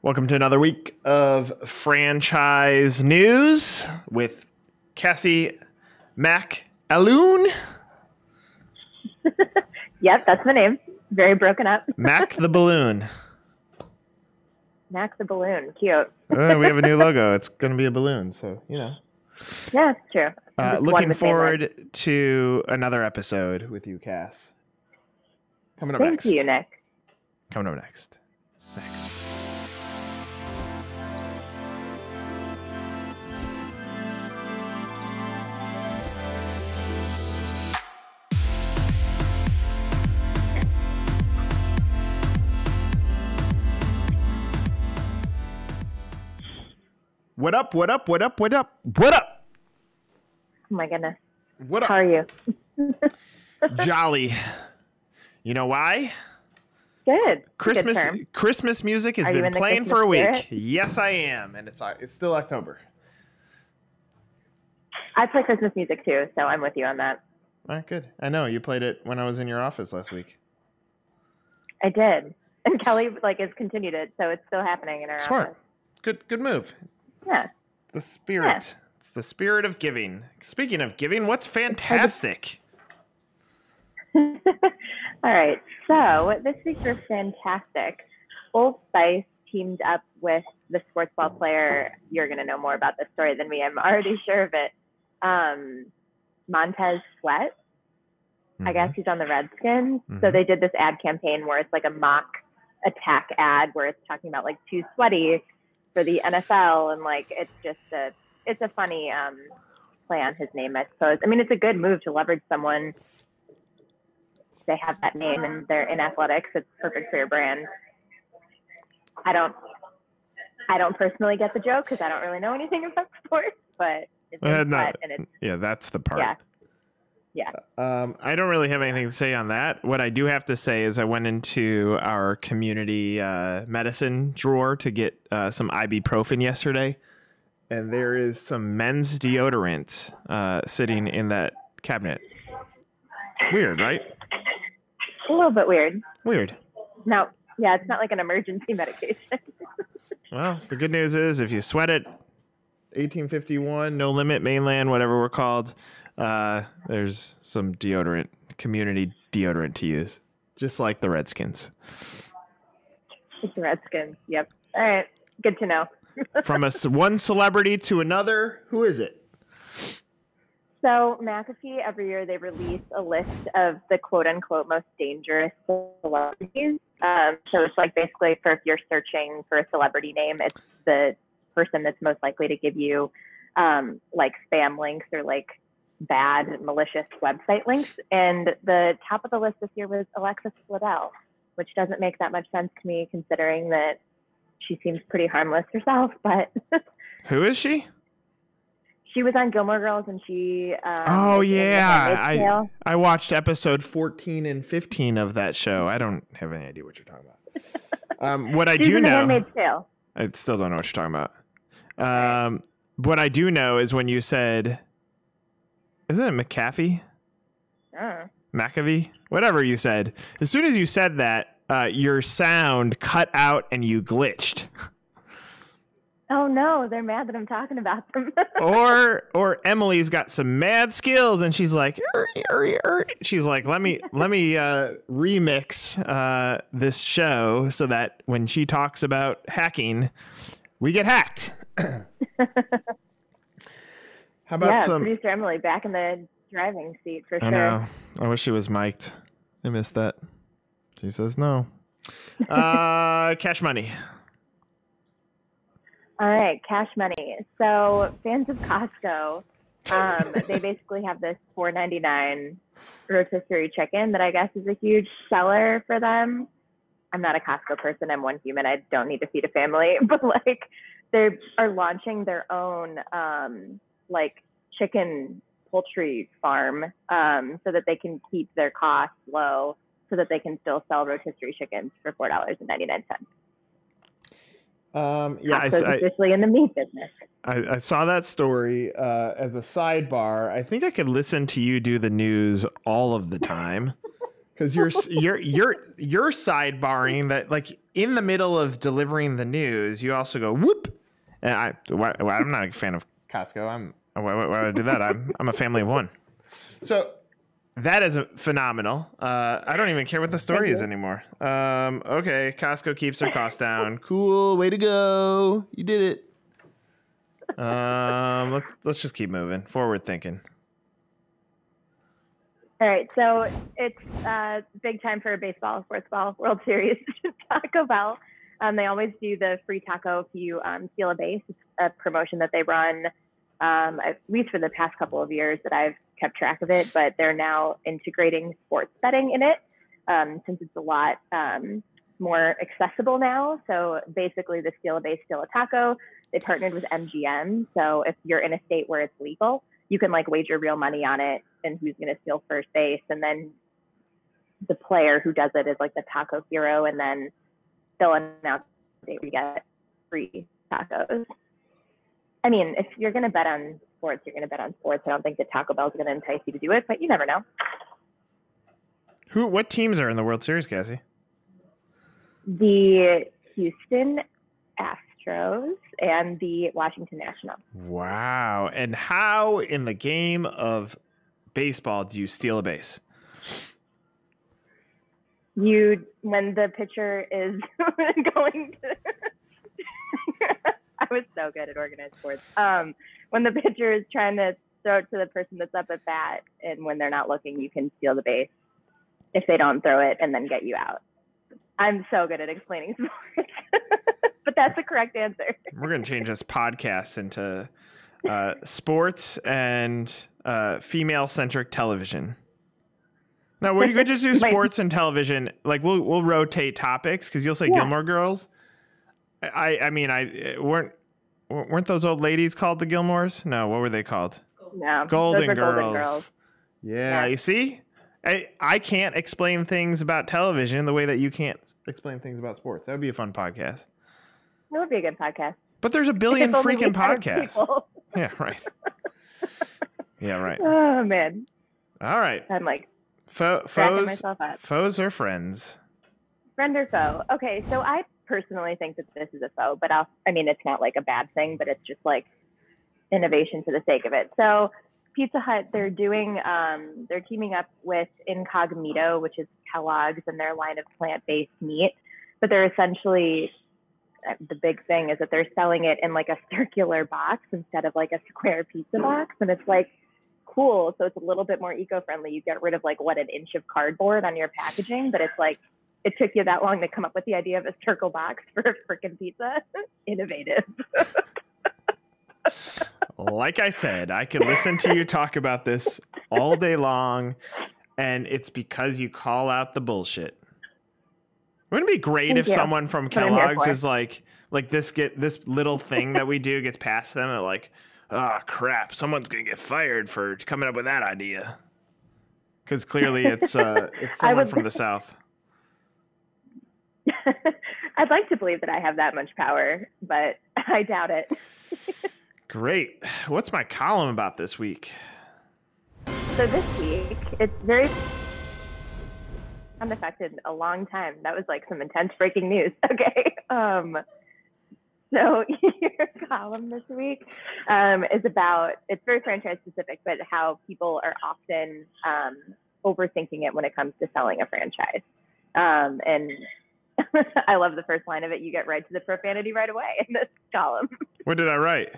Welcome to another week of franchise news with Cassie McAloon. Yep, that's my name. Very broken up. Mac the Balloon. Mac the Balloon. Cute. We have a new logo. It's going to be a balloon, so, you know. Yeah, it's true. Looking forward to another episode with you, Cass. Coming up next. Thank you, Nick. Coming up next. Next. What up, what up, what up, what up, what up? Oh my goodness. What up? How are you? Jolly. You know why? Good. Christmas music has been playing for a week. Yes, I am. And it's still October. I play Christmas music too, so I'm with you on that. All right, good. I know. You played it when I was in your office last week. I did. And Kelly has continued it, so it's still happening in our Smart. office. Good move. Yeah. The spirit. Yeah. It's the spirit of giving. Speaking of giving, what's fantastic? All right. So this week for fantastic, Old Spice teamed up with the sports ball player. You're going to know more about this story than me. I'm already sure of it. Montez Sweat. I guess he's on the Redskins. So they did this ad campaign where it's like a mock attack ad where it's talking about like too sweaty for the NFL, and it's a funny play on his name, I suppose. I mean, it's a good move to leverage someone. They have that name and they're in athletics. It's perfect for your brand. I don't personally get the joke because I don't really know anything about sports, but it's that's the part. Yeah. I don't really have anything to say on that. What I do have to say is I went into our community medicine drawer to get some ibuprofen yesterday, and there is some men's deodorant sitting in that cabinet. Weird, right? A little bit weird. No, yeah, it's not like an emergency medication. Well, the good news is if you sweat it, 1851, no limit, mainland, whatever we're called, there's some deodorant, community deodorant to use, just like the Redskins. It's the Redskins. Yep. All right. Good to know. From one celebrity to another, who is it? So McAfee, every year they release a list of the quote-unquote most dangerous celebrities. So it's like basically for if you're searching for a celebrity name, it's the person that's most likely to give you like spam links or like bad, malicious website links. And the top of the list this year was Alexis Bledel, which doesn't make that much sense to me considering that she seems pretty harmless herself. But who is she? She was on Gilmore Girls, and she. I watched episode 14 and 15 of that show. I don't have any idea what you're talking about. What I do know, Handmaid's Tale. I still don't know what you're talking about. What I do know is when you said, isn't it McAfee? McAfee? Whatever you said. As soon as you said that, your sound cut out and you glitched. Oh no, they're mad that I'm talking about them. or Emily's got some mad skills and she's like, she's like, let me remix this show so that when she talks about hacking, we get hacked. How about producer Emily back in the driving seat for sure. I know. I wish she was mic'd. I missed that. She says no. Cash money. All right, cash money. So fans of Costco, they basically have this $4.99 rotisserie chicken that I guess is a huge seller for them. I'm not a Costco person. I'm one human. I don't need to feed a family. But they are launching their own chicken poultry farm so that they can keep their costs low so that they can still sell rotisserie chickens for $4.99. Costco's officially in the meat business. I saw that story as a sidebar. I think I could listen to you do the news all of the time Because you're sidebarring that, like, in the middle of delivering the news, you also go whoop. And I'm not a fan of Costco. Why would I do that? I'm a family of one. So that is phenomenal. I don't even care what the story is anymore. Okay, Costco keeps their costs down. Cool, way to go. You did it. Let's just keep moving. Forward thinking. All right, so it's big time for baseball, sports ball, World Series, Taco Bell. They always do the free taco if you steal a base. It's a promotion that they run, at least for the past couple of years that I've kept track of it, but they're now integrating sports betting in it since it's a lot more accessible now. So basically the steal a base, steal a taco, they partnered with MGM. So if you're in a state where it's legal, you can like wager real money on it and who's going to steal first base. And then the player who does it is like the taco hero. And then they'll announce the date we get free tacos. I mean, if you're going to bet on sports, you're going to bet on sports. I don't think that Taco Bell is going to entice you to do it, but you never know. What teams are in the World Series, Cassie? The Houston Astros and the Washington Nationals. Wow. And how in the game of baseball do you steal a base? When the pitcher is going to I was so good at organized sports. When the pitcher is trying to throw it to the person that's up at bat, and when they're not looking, you can steal the base if they don't throw it and then get you out. I'm so good at explaining sports, but that's the correct answer. We're going to change this podcast into sports and female-centric television. No, we could just do sports and television. Like we'll rotate topics because you'll say Gilmore Girls. I mean, weren't those old ladies called the Gilmores? No, what were they called? No, Golden Girls. Yeah, you see? I can't explain things about television the way that you can't explain things about sports. That would be a fun podcast. That would be a good podcast. But there's a billion freaking podcasts. Yeah, right. Yeah, right. Oh, man. All right. I'm like foes or friends? Friend or foe? Okay, so I personally think that this is a foe, but it's not like a bad thing, but it's just like innovation for the sake of it. So Pizza Hut, they're teaming up with Incognito, which is Kellogg's and their line of plant-based meat. But they're essentially, the big thing is that they're selling it in like a circular box instead of like a square pizza box. And it's like, cool. So it's a little bit more eco-friendly. You get rid of like an inch of cardboard on your packaging, but it's like, it took you that long to come up with the idea of a circle box for a freaking pizza. Innovative. Like I said, I could listen to you talk about this all day long, and it's because you call out the bullshit. Wouldn't it be great if someone from Kellogg's is like this little thing that we do gets past them and like, oh crap, someone's gonna get fired for coming up with that idea. Because clearly it's someone from the South. I'd like to believe that I have that much power, but I doubt it. Great. What's my column about this week? So this week, it's very unaffected a long time. That was like some intense breaking news. Okay. So your column this week is about, it's very franchise specific, but how people are often overthinking it when it comes to selling a franchise. And I love the first line of it. You get right to the profanity right away in this column. What did I write?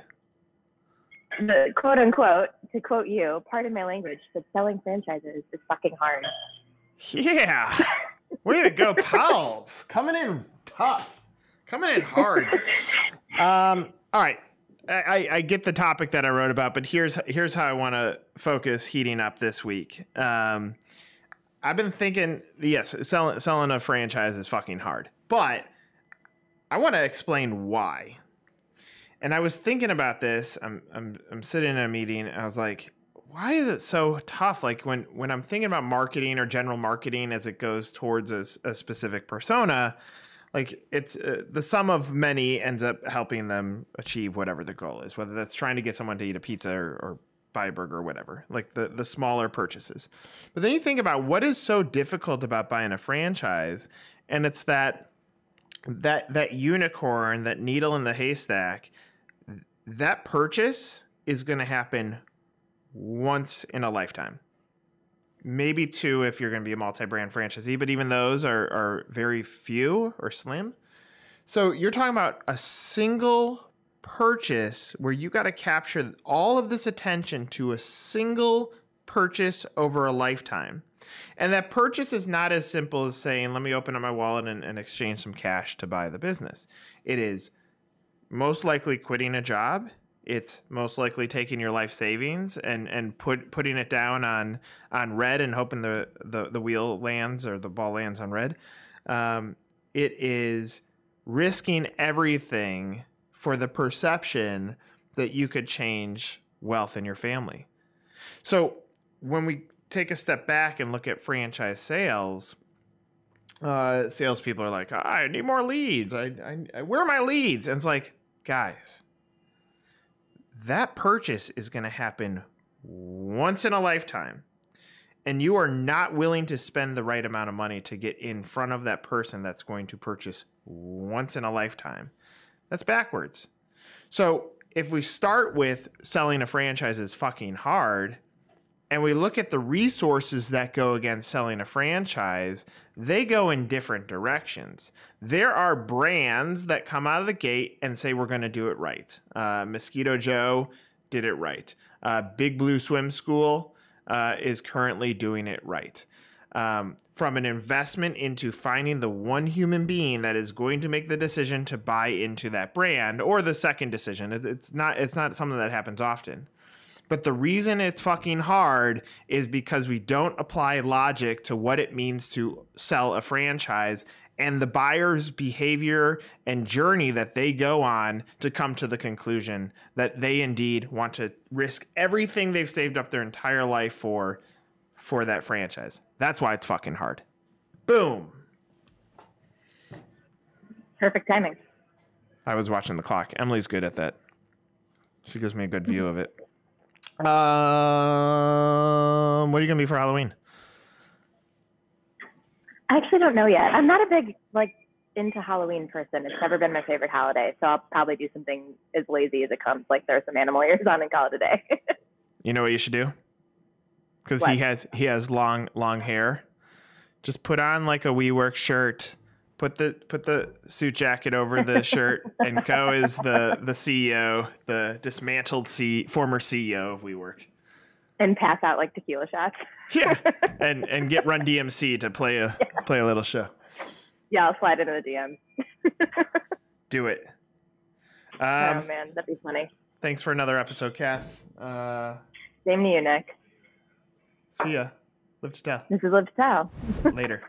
The quote unquote, to quote you, pardon my language, but selling franchises is fucking hard. Yeah. Way to go, pals. Coming in tough. Coming in hard. All right. I get the topic that I wrote about, but here's how I want to focus heating up this week. I've been thinking, yes, selling a franchise is fucking hard, but I want to explain why. And I was thinking about this. I'm sitting in a meeting. And I was like, why is it so tough? Like when I'm thinking about marketing or general marketing as it goes towards a specific persona, like it's the sum of many ends up helping them achieve whatever the goal is, whether that's trying to get someone to eat a pizza or buy a burger or whatever, like the smaller purchases. But then you think about what is so difficult about buying a franchise, and it's that unicorn, that needle in the haystack. That purchase is going to happen once in a lifetime. Maybe two if you're going to be a multi-brand franchisee, but even those are very few or slim. So you're talking about a single purchase where you got to capture all of this attention to a single purchase over a lifetime. And that purchase is not as simple as saying, let me open up my wallet and exchange some cash to buy the business. It is most likely quitting a job. It's most likely taking your life savings and putting it down on red and hoping the wheel lands or the ball lands on red. It is risking everything for the perception that you could change wealth in your family. So when we take a step back and look at franchise sales, salespeople are like, I need more leads. Where are my leads? And it's like, guys, that purchase is going to happen once in a lifetime, and you are not willing to spend the right amount of money to get in front of that person that's going to purchase once in a lifetime. That's backwards. So if we start with selling a franchise is fucking hard, and we look at the resources that go against selling a franchise, they go in different directions. There are brands that come out of the gate and say, we're going to do it right. Mosquito Joe did it right. Big Blue Swim School is currently doing it right. From an investment into finding the one human being that is going to make the decision to buy into that brand, or the second decision. It's not something that happens often. But the reason it's fucking hard is because we don't apply logic to what it means to sell a franchise and the buyer's behavior and journey that they go on to come to the conclusion that they indeed want to risk everything they've saved up their entire life for that franchise. That's why it's fucking hard. Boom. Perfect timing. I was watching the clock. Emily's good at that. She gives me a good view of it. What are you gonna be for Halloween? I actually don't know yet. I'm not a big into Halloween person. It's never been my favorite holiday, so I'll probably do something as lazy as it comes, like throw some animal ears on and call it a day. You know what you should do? Because he has long hair. Just put on like a WeWork shirt. Put the suit jacket over the shirt and go as the CEO, the dismantled former CEO of WeWork. And pass out like tequila shots. Yeah, and get Run DMC to play a little show. Yeah, I'll slide into the DMs. Do it. Oh man, that'd be funny. Thanks for another episode, Cass. Same to you, Nick. See ya. Live to tell. This is Live to Tell. Later.